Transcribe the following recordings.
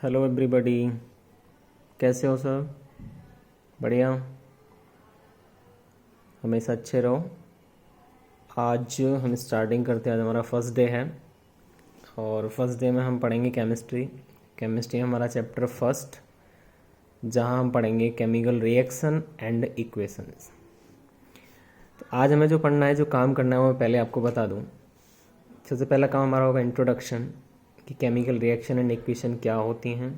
Hello everybody, कैसे हो sir? बढ़िया, हमेशा अच्छे रहो। आज हम स्टार्टिंग करते हैं। आज हमारा फर्स्ट डे है और फर्स्ट डे में हम पढ़ेंगे केमिस्ट्री। केमिस्ट्री हमारा चैप्टर फर्स्ट, जहां हम पढ़ेंगे केमिकल रिएक्शन एंड इक्वेशंस। तो आज हमें जो पढ़ना है, जो काम करना है, वो मैं पहले आपको बता दूं। सबसे पहला काम हमारा होगा इंट्रोडक्शन, कि केमिकल रिएक्शन एंड इक्वेशन क्या होती हैं।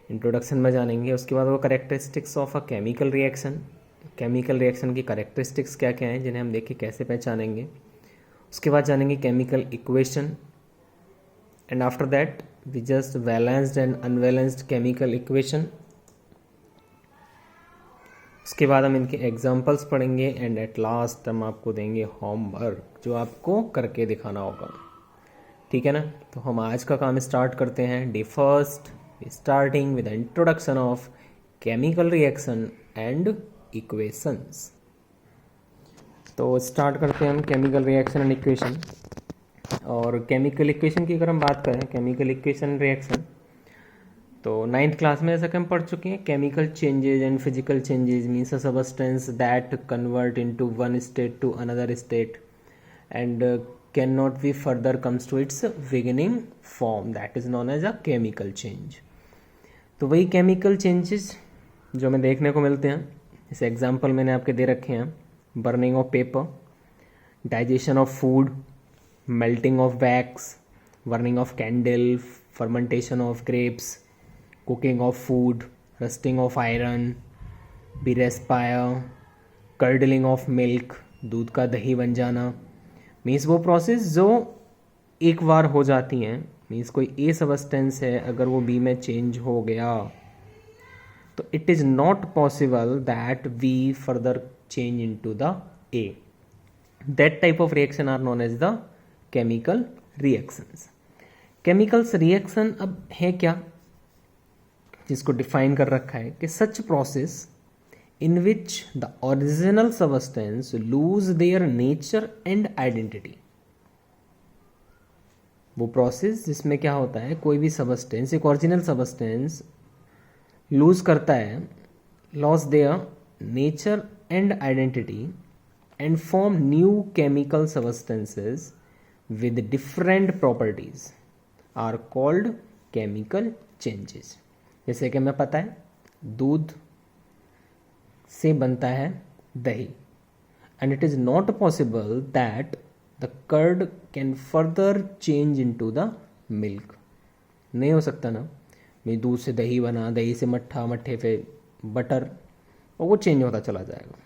इंट्रोडक्शन में जानेंगे। उसके बाद वो characteristics of a chemical reaction, chemical reaction की करेक्टरिस्टिक्स क्या क्या हैं, जिन्हें हम देख के कैसे पहचानेंगे। उसके बाद जानेंगे chemical equation, and after that we just balanced and unbalanced chemical equation. उसके बाद हम इनके एग्जाम्पल्स पढ़ेंगे एंड एट लास्ट हम आपको देंगे होमवर्क, जो आपको करके दिखाना होगा। ठीक है ना? तो हम आज का काम स्टार्ट करते हैं। Day first, starting with introduction of chemical reaction and equations. तो स्टार्ट करते हैं हम केमिकल रिएक्शन एंड इक्वेशन। और केमिकल इक्वेशन की अगर हम बात करें, केमिकल इक्वेशन रिएक्शन, तो 9th क्लास में जैसा कि हम पढ़ चुके हैं, chemical changes and physical changes means a substance that convert into one state to another state and can not be further comes to its beginning form, that is known as a chemical change. तो वही chemical changes जो हमें देखने को मिलते हैं, जैसे example मैंने आपके दे रखे हैं। Burning of paper, digestion of food, melting of wax, burning of candle, fermentation of grapes, cooking of food, rusting of iron, बीरेस्पायर, कर्डलिंग ऑफ मिल्क, दूध का दही बन जाना। मीन्स वो प्रोसेस जो एक बार हो जाती हैं। मीन्स कोई ए सबस्टेंस है, अगर वो बी में चेंज हो गया तो it is not possible that we further change into the a. That type of reaction are known as the chemical reactions. Chemicals reaction अब है क्या, जिसको डिफाइन कर रखा है कि such process in which the original substance lose their nature and identity। वो process जिसमें क्या होता है, कोई भी सबस्टेंस, एक ओरिजिनल सबस्टेंस लूज करता है, loss their nature and identity and form new chemical substances with different properties are called chemical changes. जैसे कि हमें पता है दूध से बनता है दही, and it is not possible that the curd can further change into the milk. नहीं हो सकता ना, मैं दूध से दही बना, दही से मट्ठा, मट्ठे पे बटर, और वो चेंज होता चला जाएगा,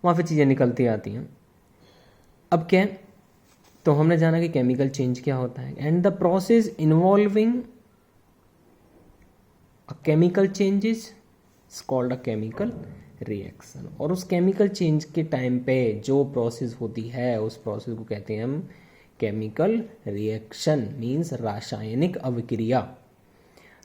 वहाँ पे चीज़ें निकलती आती हैं। अब क्या, तो हमने जाना कि केमिकल चेंज क्या होता है, and the process involving a chemical changes called a chemical reaction. और उस केमिकल चेंज के टाइम पे जो प्रोसेस होती है, उस प्रोसेस को कहते हैं हम केमिकल रिएक्शन, मीन्स रासायनिक अभिक्रिया।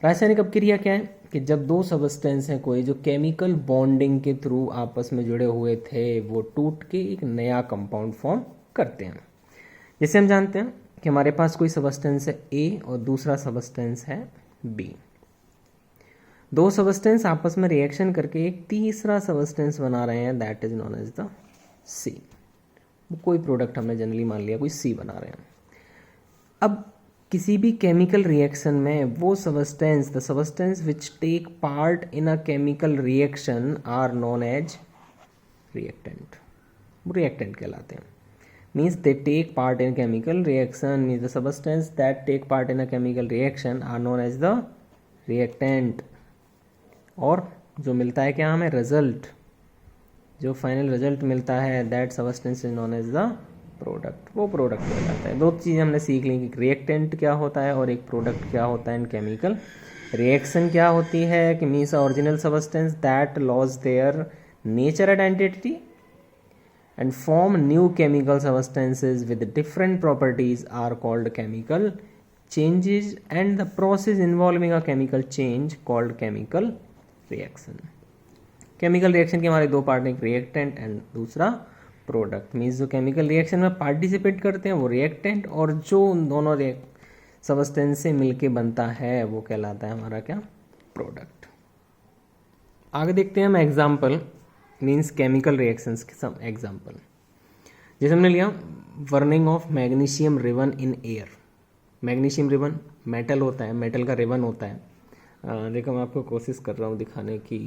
रासायनिक अभिक्रिया क्या है कि जब दो सबस्टेंस हैं कोई, जो केमिकल बॉन्डिंग के थ्रू आपस में जुड़े हुए थे, वो टूट के एक नया कंपाउंड फॉर्म करते हैं। जैसे हम जानते हैं कि हमारे पास कोई सबस्टेंस है ए और दूसरा सबस्टेंस है बी। दो सबस्टेंस आपस में रिएक्शन करके एक तीसरा सबस्टेंस बना रहे हैं, that is known as the C. कोई प्रोडक्ट हमने जनरली मान लिया कोई सी बना रहे हैं। अब किसी भी केमिकल रिएक्शन में वो substance, the substance which take part in a chemical reaction are known as reactant. वो रिएक्टेंट कहलाते हैं। Means they take part in chemical reaction, means the substance that take part in a chemical reaction are known as the reactant. और जो मिलता है क्या हमें result, जो फाइनल रिजल्ट मिलता है, that substance is known as the product. वो प्रोडक्ट हो जाता है। दो चीज़ें हमने सीख ली कि रिएक्टेंट क्या होता है और एक प्रोडक्ट क्या होता है। इन केमिकल रिएक्शन क्या होती है कि means original substance that loss their nature identity and form new chemical substances with different properties are called chemical changes, and the process involving a chemical change called chemical reaction. Chemical reaction के हमारे दो part हैं, एक reactant and दूसरा product. Means जो chemical reaction में participate करते हैं वो रिएक्टेंट, और जो उन दोनों सबस्टेंस से मिलके बनता है वो कहलाता है हमारा क्या, प्रोडक्ट। आगे देखते हैं हम एग्जाम्पल, मीन्स केमिकल रिएक्शंस के सम एग्जाम्पल। जैसे हमने लिया burning of magnesium ribbon in air. Magnesium ribbon metal होता है, मेटल का रिबन होता है। देखो मैं आपको कोशिश कर रहा हूँ दिखाने की।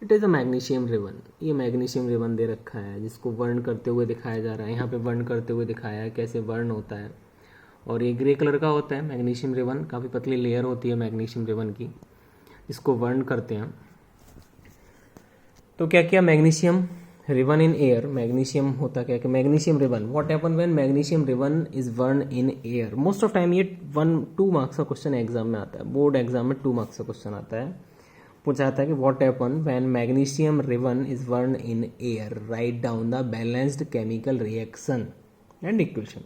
It is a magnesium ribbon, ये मैग्नीशियम रिबन दे रखा है जिसको बर्न करते हुए दिखाया जा रहा है। यहाँ पे बर्न करते हुए दिखाया है कैसे बर्न होता है, और ये ग्रे कलर का होता है मैग्नीशियम रिबन, काफ़ी पतली लेयर होती है मैग्नीशियम रिबन की, इसको बर्न करते हैं। तो क्या किया, magnesium ribbon in air, magnesium होता क्या कि magnesium ribbon, what happen when magnesium ribbon is burn in air. Most of time ये 1-2 मार्क्स का क्वेश्चन एग्जाम में आता है, बोर्ड एग्जाम में 2 मार्क्स का क्वेश्चन आता है। पूछा जाता है कि what happen when magnesium ribbon is burn in air, write down the balanced chemical reaction and equation.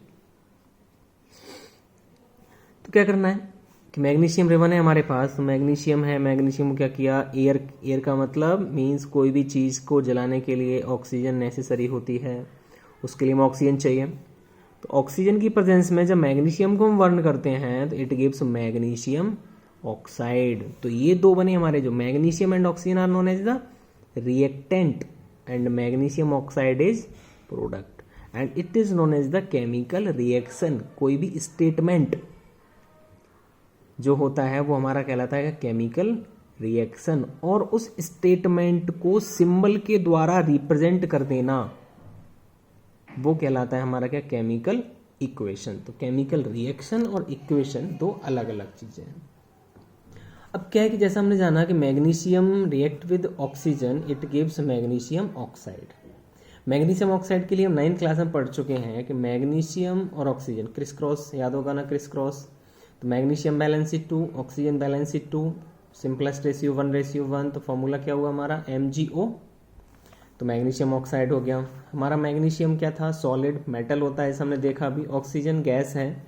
तो क्या करना है कि मैग्नीशियम रिबन है हमारे पास, तो मैग्नीशियम है, मैग्नीशियम को क्या किया, एयर का मतलब मीन्स कोई भी चीज़ को जलाने के लिए ऑक्सीजन नेसेसरी होती है, उसके लिए हमें ऑक्सीजन चाहिए। तो ऑक्सीजन की प्रेजेंस में जब मैग्नीशियम को हम बर्न करते हैं तो इट गिव्स मैग्नीशियम ऑक्साइड। तो ये दो बने हमारे, जो magnesium and oxygen are known as the reactant and magnesium oxide is product and it is known as the chemical reaction. कोई भी स्टेटमेंट जो होता है वो हमारा कहलाता है केमिकल रिएक्शन, और उस स्टेटमेंट को सिंबल के द्वारा रिप्रेजेंट कर देना वो कहलाता है हमारा क्या, केमिकल इक्वेशन। तो केमिकल रिएक्शन और इक्वेशन दो अलग अलग चीजें हैं। अब क्या है कि जैसा हमने जाना कि magnesium react with oxygen, it gives magnesium oxide. Magnesium oxide के लिए हम 9th क्लास में पढ़ चुके हैं कि मैग्नीशियम और ऑक्सीजन क्रिस क्रॉस, याद होगा ना क्रिस क्रॉस। तो मैग्नीशियम बैलेंसिड 2, ऑक्सीजन बैलेंसिड 2, सिंपलेस्ट रेशियो 1:1। तो फॉर्मूला क्या हुआ हमारा, MgO। तो मैग्नीशियम ऑक्साइड हो गया हमारा। मैग्नीशियम क्या था, सॉलिड मेटल होता है, ऐसा हमने देखा भी। ऑक्सीजन गैस है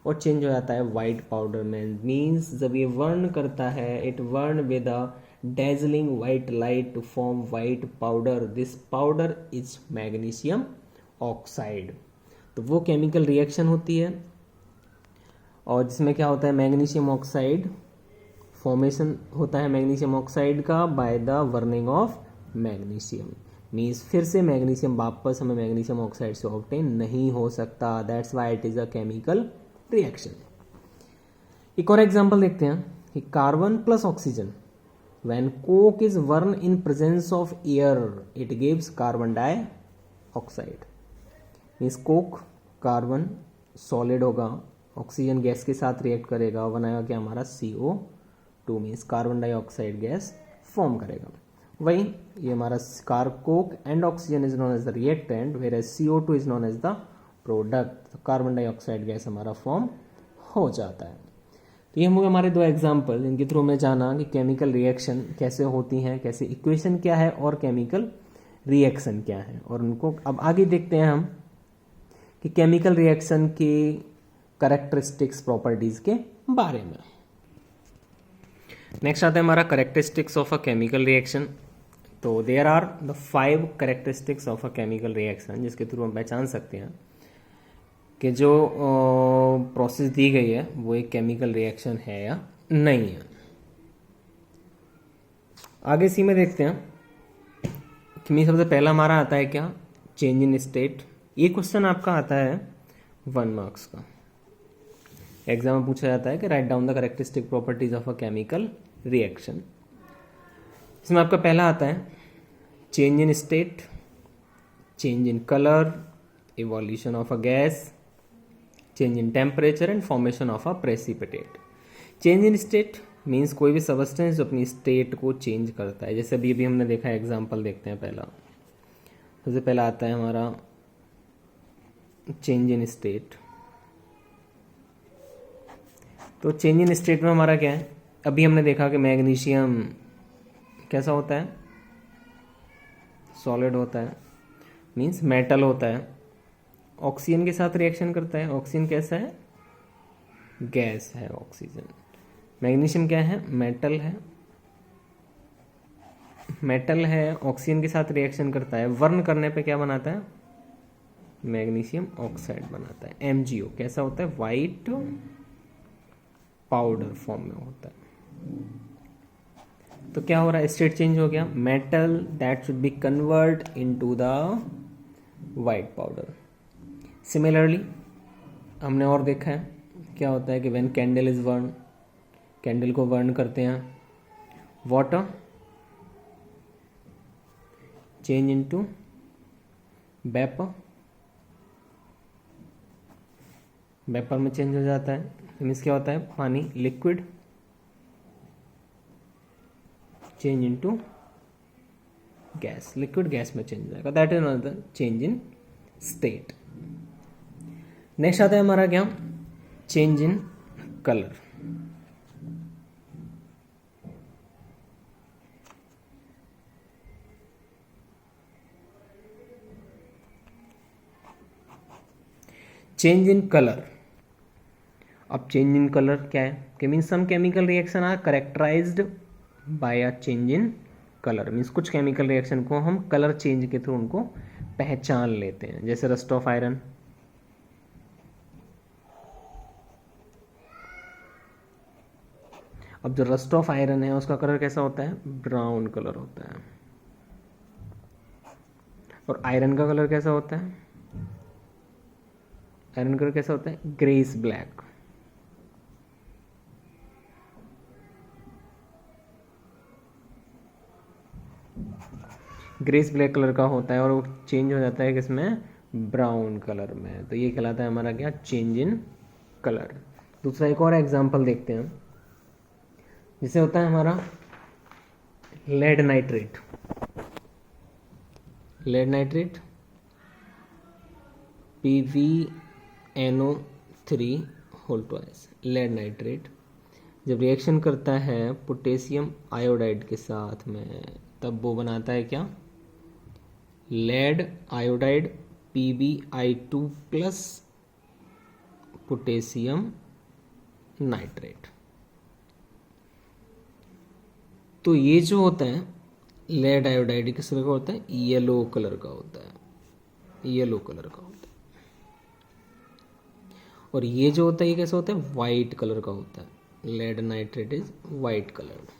और चेंज हो जाता है वाइट पाउडर में। मीन्स जब ये वर्न करता है, it burn with a dazzling white light to form white powder. This powder is magnesium oxide. तो वो केमिकल रिएक्शन होती है और जिसमें क्या होता है, मैग्नीशियम ऑक्साइड फॉर्मेशन होता है मैग्नीशियम ऑक्साइड का by the burning of magnesium. Means फिर से मैग्नीशियम वापस हमें मैग्नीशियम ऑक्साइड से ऑब्टेन नहीं हो सकता, that's why it is a chemical reaction. एक और एग्जांपल देखते हैं कि carbon plus oxygen, when coke is burn in presence of air, it gives carbon dioxide. Means coke carbon solid होगा, ऑक्सीजन गैस के साथ रिएक्ट करेगा और बनाएगा क्या हमारा CO2, means carbon dioxide gas form करेगा। वही ये हमारा coke and oxygen is known as the reactant, whereas CO2 is known as the product. तो कार्बन डाइऑक्साइड गैस हमारा फॉर्म हो जाता है। तो ये हम हमारे 2 एग्जाम्पल, इनके थ्रू में जाना कि केमिकल रिएक्शन कैसे होती हैं, कैसे इक्वेशन क्या है और केमिकल रिएक्शन क्या है, और उनको अब आगे देखते हैं हम कि केमिकल रिएक्शन के करेक्टरिस्टिक्स प्रॉपर्टीज के बारे में। नेक्स्ट आता है हमारा characteristics of a chemical reaction. तो there are the 5 characteristics of a chemical reaction, जिसके थ्रू हम पहचान सकते हैं कि जो प्रोसेस दी गई है वो एक केमिकल रिएक्शन है या नहीं है। आगे सी में देखते हैं कि सबसे पहला हमारा आता है क्या, चेंज इन स्टेट। ये क्वेश्चन आपका आता है 1 मार्क्स का, एग्जाम में पूछा जाता है कि write down the characteristic properties of a chemical reaction. इसमें आपका पहला आता है change in state, change in colour, evolution of a gas, change in temperature and formation of a precipitate. Change in state means कोई भी substance जो अपनी state को चेंज करता है। जैसे अभी हमने देखा, एग्जाम्पल देखते हैं। पहला सबसे पहला आता है हमारा चेंज इन स्टेट। तो चेंज इन स्टेट में हमारा क्या है, अभी हमने देखा कि मैग्नीशियम कैसा होता है, सॉलिड होता है, मीन्स मेटल होता है, ऑक्सीजन के साथ रिएक्शन करता है। ऑक्सीजन कैसा है, गैस है ऑक्सीजन। मैग्नीशियम क्या है, मेटल है, मेटल है, ऑक्सीजन के साथ रिएक्शन करता है, बर्न करने पे क्या बनाता है, मैग्नीशियम ऑक्साइड बनाता है। MgO कैसा होता है, वाइट पाउडर फॉर्म में होता है। तो क्या हो रहा है, स्टेट चेंज हो गया, metal that should be convert into the white powder. Similarly हमने और देखा है क्या होता है कि when candle is burn, candle को बर्न करते हैं, water change into vapour, vapour में चेंज हो जाता है, मीन्स क्या होता है, पानी liquid change into gas, liquid gas में चेंज हो जाएगा, that is another change in state. Next आता है हमारा क्या, change in colour. Change in colour, अब चेंज इन कलर क्या है कि means some chemical reaction are characterised by a change in colour, means कुछ केमिकल रिएक्शन को हम कलर चेंज के थ्रू उनको पहचान लेते हैं, जैसे रस्ट ऑफ आयरन। अब जो रस्ट ऑफ आयरन है उसका कलर कैसा होता है, ब्राउन कलर होता है, और आयरन का कलर कैसा होता है, आयरन कलर कैसा होता है, grace black. Grace black colour का होता है और वो चेंज हो जाता है किसमें, ब्राउन कलर में। तो ये कहलाता है हमारा क्या, चेंज इन कलर। दूसरा एक और एग्जांपल देखते हैं, जिसे होता है हमारा lead nitrate. Lead nitrate PbNO3 whole twice. Lead nitrate जब रिएक्शन करता है पोटेशियम आयोडाइड के साथ में, तब वो बनाता है क्या, lead iodide PbI2 plus potassium nitrate. तो ये जो होता है लेड आयोडाइड किस कलर का होता है, येलो कलर का होता है, येलो कलर का होता है। और ये जो होता है ये कैसा होता है, वाइट कलर का होता है, lead nitrate is white colour.